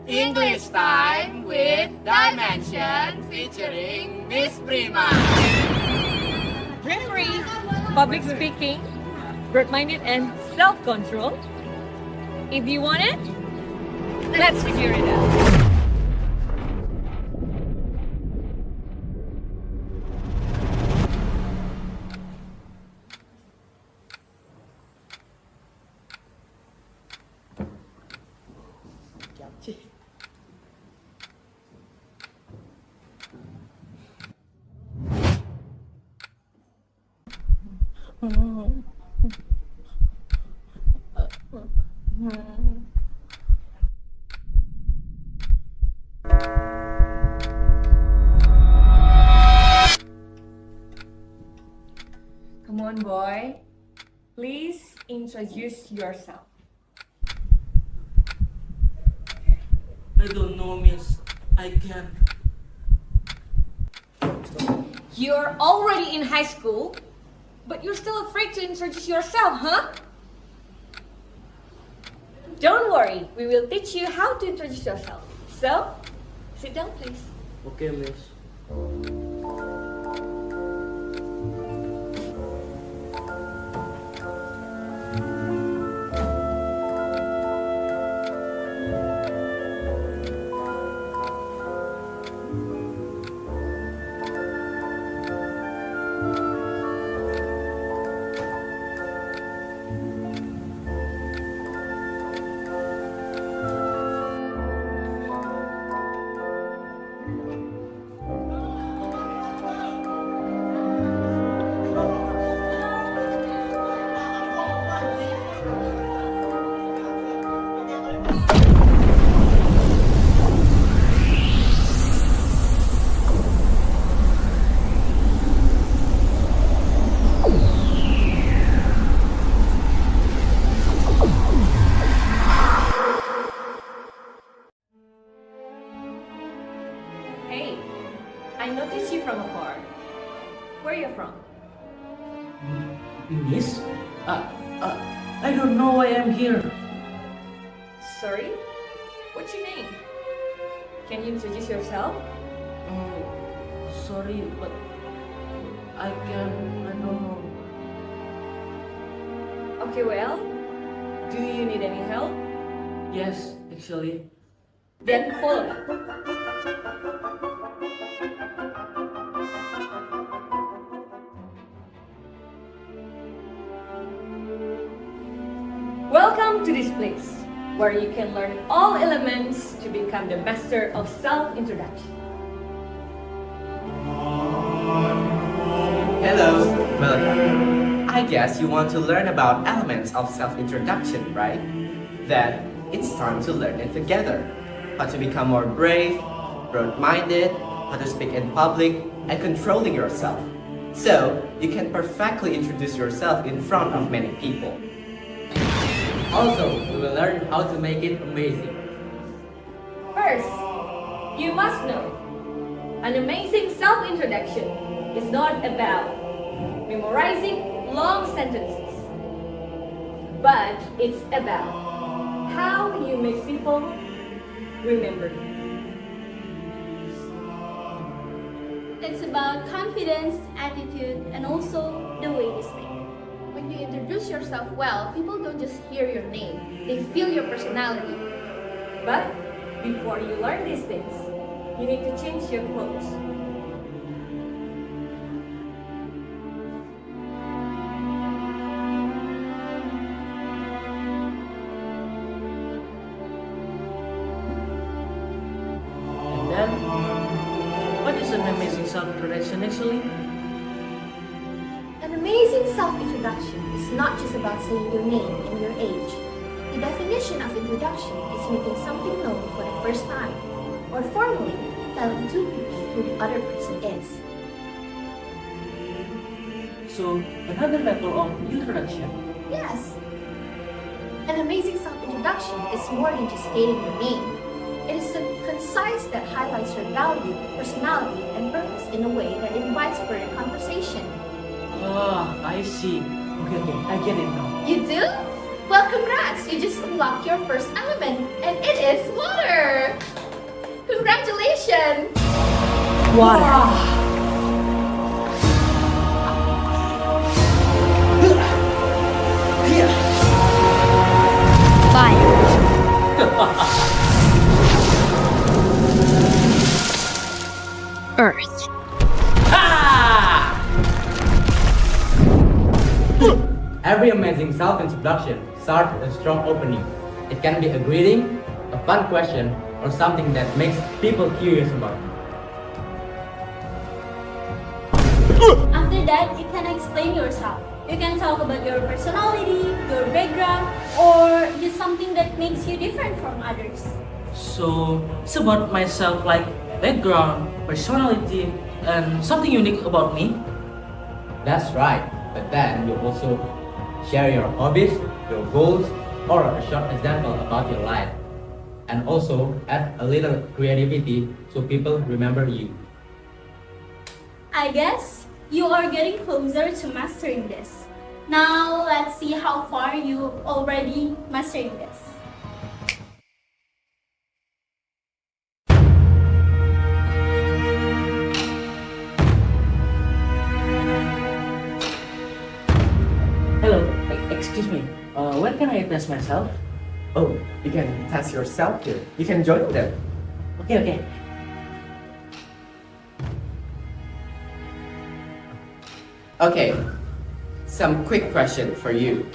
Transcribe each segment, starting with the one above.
English time with Dimension featuring Miss Prima. Bravery, public speaking, broad-minded, and self-control. If you want it, let's figure it out. Come on, boy. Please introduce yourself. I don't know, miss. I can't. You're already in high school, but you're still afraid to introduce yourself, huh? Don't worry, we will teach you how to introduce yourself. So, sit down, please. Okay, miss. Hey, I noticed you from afar. Where are you from? Miss? I don't know why I'm here. Sorry? What's your name? Can you introduce yourself? Sorry, but I don't know. Okay, well, do you need any help? Yes, actually. Then follow me. Welcome to this place, where you can learn all elements to become the master of self-introduction. Hello, welcome. I guess you want to learn about elements of self-introduction, right? Then it's time to learn it together. How to become more brave, broad-minded, how to speak in public, and controlling yourself. So you can perfectly introduce yourself in front of many people. Also, we will learn how to make it amazing. First, you must know, an amazing self-introduction is not about memorizing long sentences, but it's about how you make people remember you. It's about confidence, attitude, and also the way you speak. When you introduce yourself well, people don't just hear your name, they feel your personality. But before you learn these things, you need to change your clothes. And then, what is an amazing self-introduction actually? An amazing self-introduction is not just about saying your name and your age. The definition of introduction is making something known for the first time, or formally telling two people who the other person is. So, another level of introduction. Yes! An amazing self-introduction is more than just stating your name. It is concise that highlights your value, personality, and purpose in a way that invites further conversation. Ah, I see. Okay, I get it now. You do? Well, congrats! You just unlocked your first element, and it is water! Water. Fire. Earth. Every amazing self-introduction starts with a strong opening. It can be a greeting, a fun question, or something that makes people curious about you. After that, you can explain yourself. You can talk about your personality, your background, or just something that makes you different from others. So it's about myself, like background, personality, and something unique about me. That's right. But then you also share your hobbies, your goals, or a short example about your life. And also add a little creativity so people remember you. I guess you are getting closer to mastering this. Now let's see how far you already mastering this. Hello, excuse me. Where can I test myself? Oh, you can test yourself here. You can join them. Okay. Okay, some quick question for you.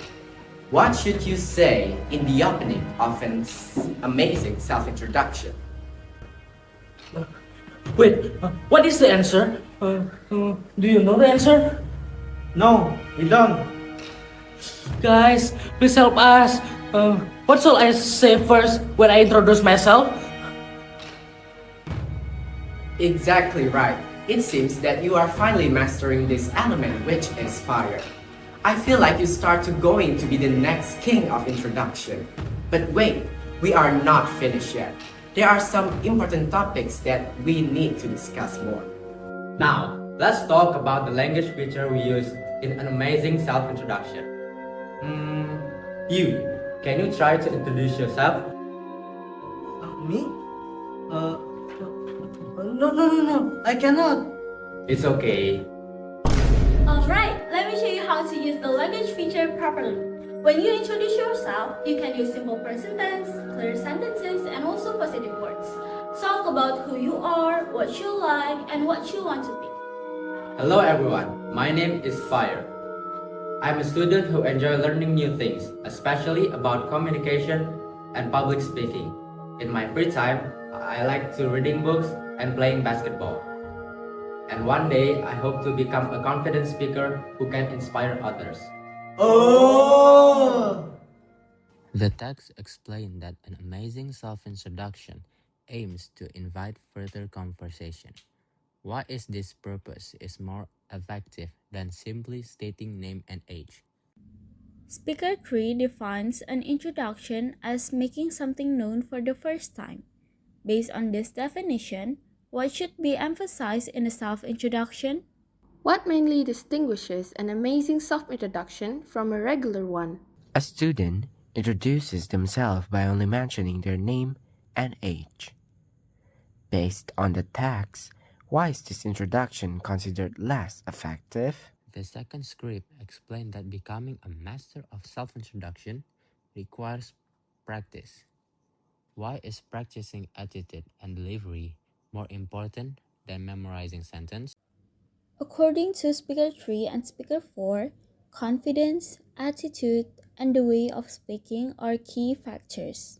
What should you say in the opening of an amazing self-introduction? Wait, what is the answer? Do you know the answer? No, we don't. Guys, please help us. What shall I say first when I introduce myself? Exactly right. It seems that you are finally mastering this element, which is fire. I feel like you start to going to be the next king of introduction. But wait, we are not finished yet. There are some important topics that we need to discuss more. Now, let's talk about the language feature we use in an amazing self-introduction. Can you try to introduce yourself? Me? No, I cannot. It's okay. Alright, let me show you how to use the language feature properly. When you introduce yourself, you can use simple present tense, clear sentences, and also positive words. Talk about who you are, what you like, and what you want to be. Hello everyone, my name is Fire. I'm a student who enjoy learning new things, especially about communication and public speaking. In my free time, I like to reading books and playing basketball. And one day, I hope to become a confident speaker who can inspire others. Oh! The text explained that an amazing self-introduction aims to invite further conversation. Why is this purpose is more effective than simply stating name and age? Speaker 3 defines an introduction as making something known for the first time. Based on this definition, what should be emphasized in a self-introduction? What mainly distinguishes an amazing self introduction from a regular one? A student introduces themselves by only mentioning their name and age. Based on the text, why is this introduction considered less effective? The second script explained that becoming a master of self-introduction requires practice. Why is practicing attitude and delivery more important than memorizing sentence? According to Speaker 3 and Speaker 4, confidence, attitude, and the way of speaking are key factors.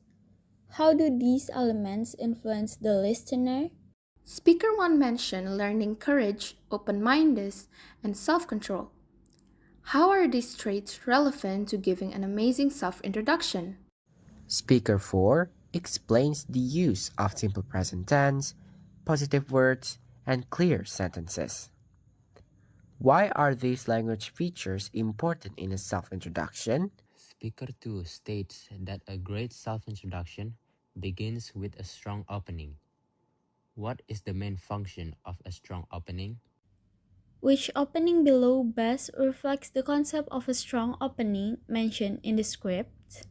How do these elements influence the listener? Speaker 1 mentioned learning courage, open mindedness, and self control. How are these traits relevant to giving an amazing self introduction? Speaker 4 explains the use of simple present tense, positive words, and clear sentences. Why are these language features important in a self-introduction? Speaker 2 states that a great self-introduction begins with a strong opening. What is the main function of a strong opening? Which opening below best reflects the concept of a strong opening mentioned in the script?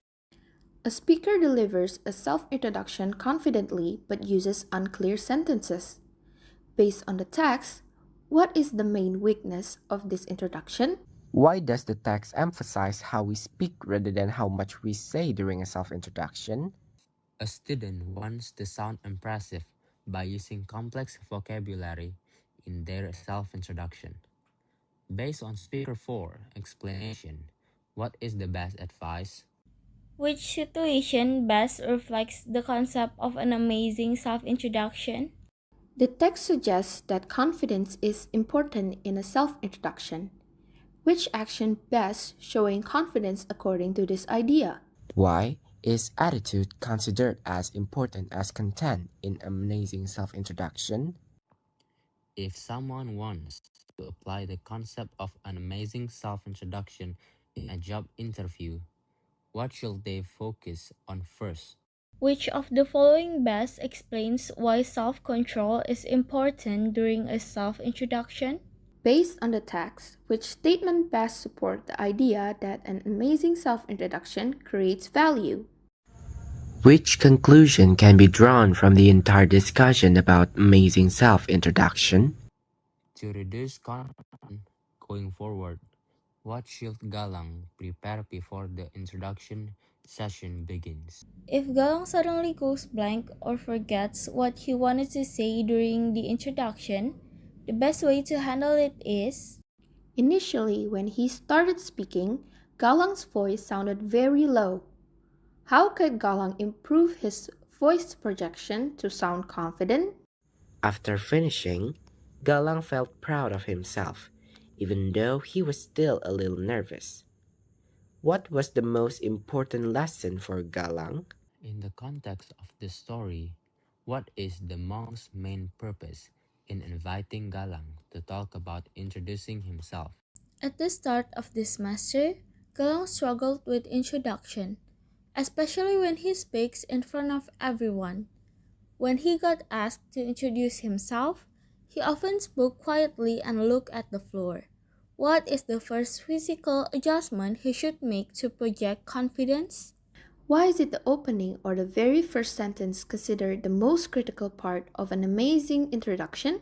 A speaker delivers a self introduction confidently but uses unclear sentences. Based on the text, what is the main weakness of this introduction? Why does the text emphasize how we speak rather than how much we say during a self introduction? A student wants to sound impressive by using complex vocabulary in their self introduction. Based on Speaker 4 explanation, what is the best advice? Which situation best reflects the concept of an amazing self introduction? The text suggests that confidence is important in a self introduction. Which action best showing confidence according to this idea? Why is attitude considered as important as content in amazing self introduction? If someone wants to apply the concept of an amazing self introduction in a job interview, what should they focus on first? Which of the following best explains why self control is important during a self introduction? Based on the text, which statement best support the idea that an amazing self introduction creates value? Which conclusion can be drawn from the entire discussion about amazing self introduction? To reduce confusion going forward, what should Galang prepare before the introduction session begins? If Galang suddenly goes blank or forgets what he wanted to say during the introduction, the best way to handle it is Initially, when he started speaking, Galang's voice sounded very low. How could Galang improve his voice projection to sound confident? After finishing, Galang felt proud of himself, even though he was still a little nervous. What was the most important lesson for Galang? In the context of the story, what is the monk's main purpose in inviting Galang to talk about introducing himself? at the start of this semester, Galang struggled with introduction, especially when he speaks in front of everyone. When he got asked to introduce himself, he often spoke quietly and looked at the floor. What is the first physical adjustment he should make to project confidence? Why is it the opening or the very first sentence considered the most critical part of an amazing introduction?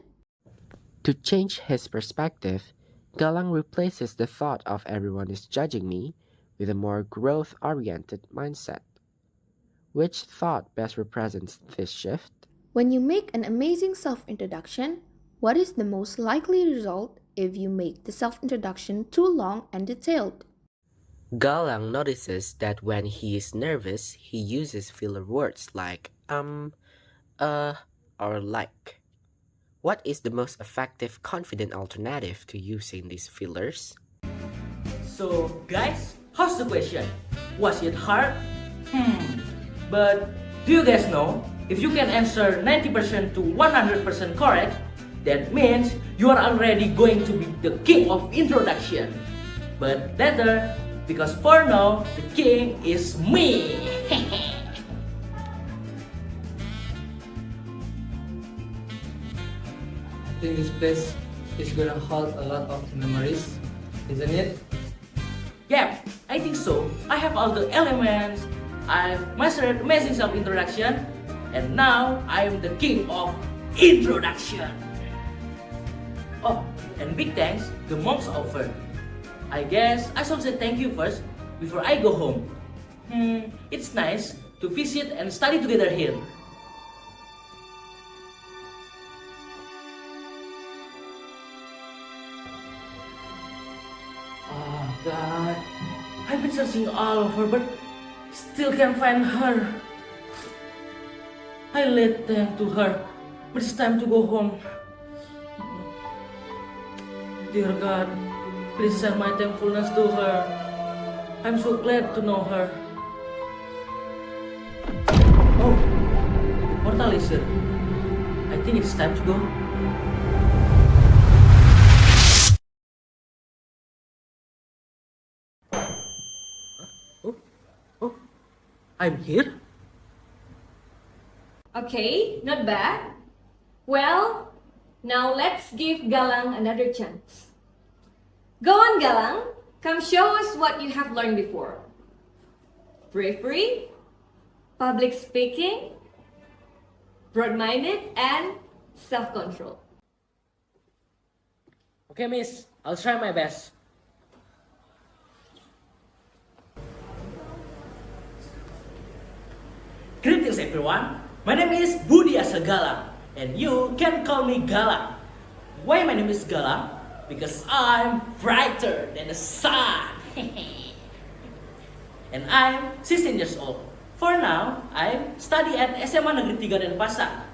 To change his perspective, Galang replaces the thought of everyone is judging me with a more growth oriented mindset. Which thought best represents this shift? When you make an amazing self introduction, what is the most likely result if you make the self introduction too long and detailed? Galang notices that when he is nervous, he uses filler words like uh, or like. What is the most effective confident alternative to using these fillers? So, guys, how's the question? Was it hard? But do you guys know, if you can answer 90% to 100% correct, that means you are already going to be the king of introduction. But later, because for now, the king is me. I think this place is gonna hold a lot of memories, isn't it? Yep, I think so. I have all the elements. I've mastered amazing self-introduction, and now I am the king of introduction. Oh, and big thanks to Monk's offer. I guess I should say thank you first before I go home. It's nice to visit and study together here. Oh God, I've been searching all over but still can't find her. I laid them to her, but it's time to go home. Dear God, please send my thankfulness to her. I'm so glad to know her. Oh, the portal is here. I think it's time to go. Oh, I'm here? Okay, not bad. Well, now let's give Galang another chance. Go on, Galang. Come show us what you have learned before. Bravery, public speaking, broad-minded, and self-control. Okay, miss, I'll try my best. Greetings everyone, my name is Budi Asagala and you can call me Gala. Why my name is Gala? Because I'm brighter than the sun. And I'm 16 years old. For now, I study at SMA Negeri 3 Denpasar.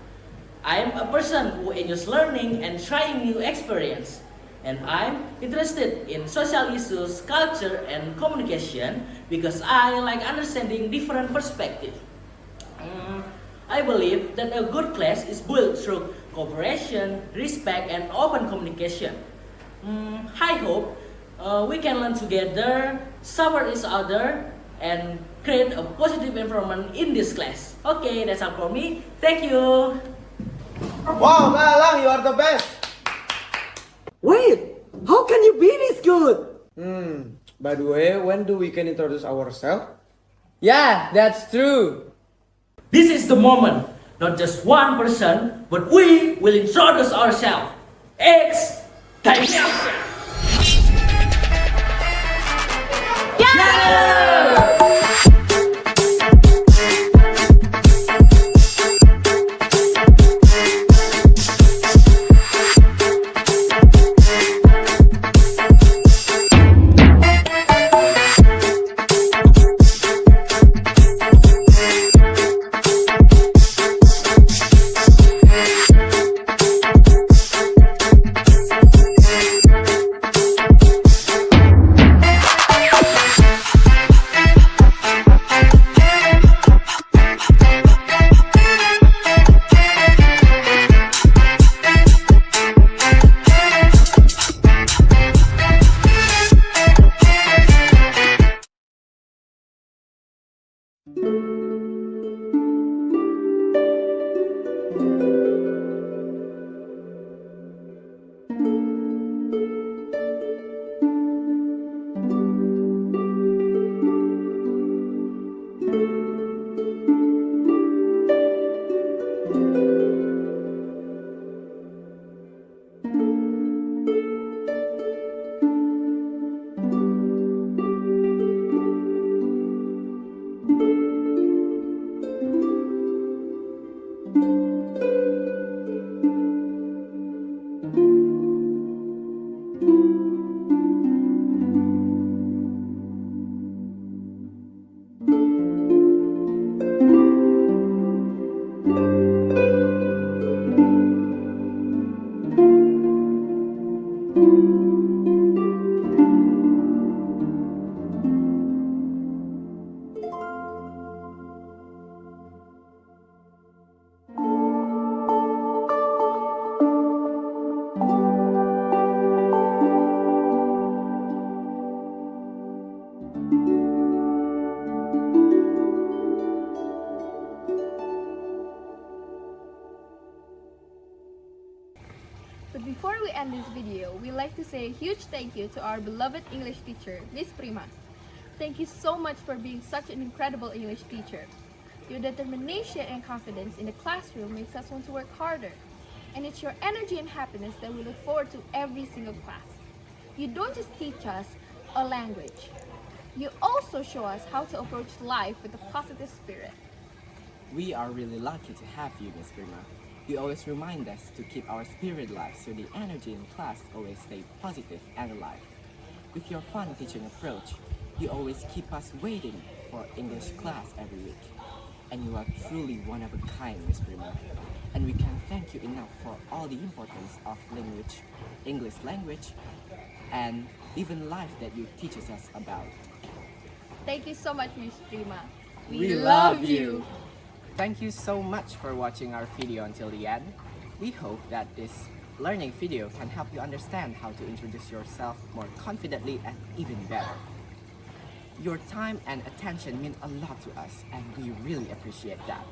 I am a person who enjoys learning and trying new experience. And I'm interested in social issues, culture, and communication because I like understanding different perspectives. I believe that a good class is built through cooperation, respect, and open communication. I hope we can learn together, support each other, and create a positive environment in this class. Okay, that's all for me. Thank you. Wow, Galang, you are the best. Wait, how can you be this good? By the way, when do we can introduce ourselves? Yeah, that's true. This is the moment. Not just one person, but we will introduce ourselves. X Dimension. But before we end this video, we'd like to say a huge thank you to our beloved English teacher, Miss Prima. Thank you so much for being such an incredible English teacher. Your determination and confidence in the classroom makes us want to work harder. And it's your energy and happiness that we look forward to every single class. You don't just teach us a language. You also show us how to approach life with a positive spirit. We are really lucky to have you, Miss Prima. You always remind us to keep our spirit alive so the energy in class always stay positive and alive. With your fun teaching approach, you always keep us waiting for English class every week. And you are truly one of a kind, Miss Prima. And we can't thank you enough for all the importance of language, English language, and even life that you teach us about. Thank you so much, Miss Prima. We love you! Thank you so much for watching our video until the end. We hope that this learning video can help you understand how to introduce yourself more confidently and even better. Your time and attention mean a lot to us and we really appreciate that.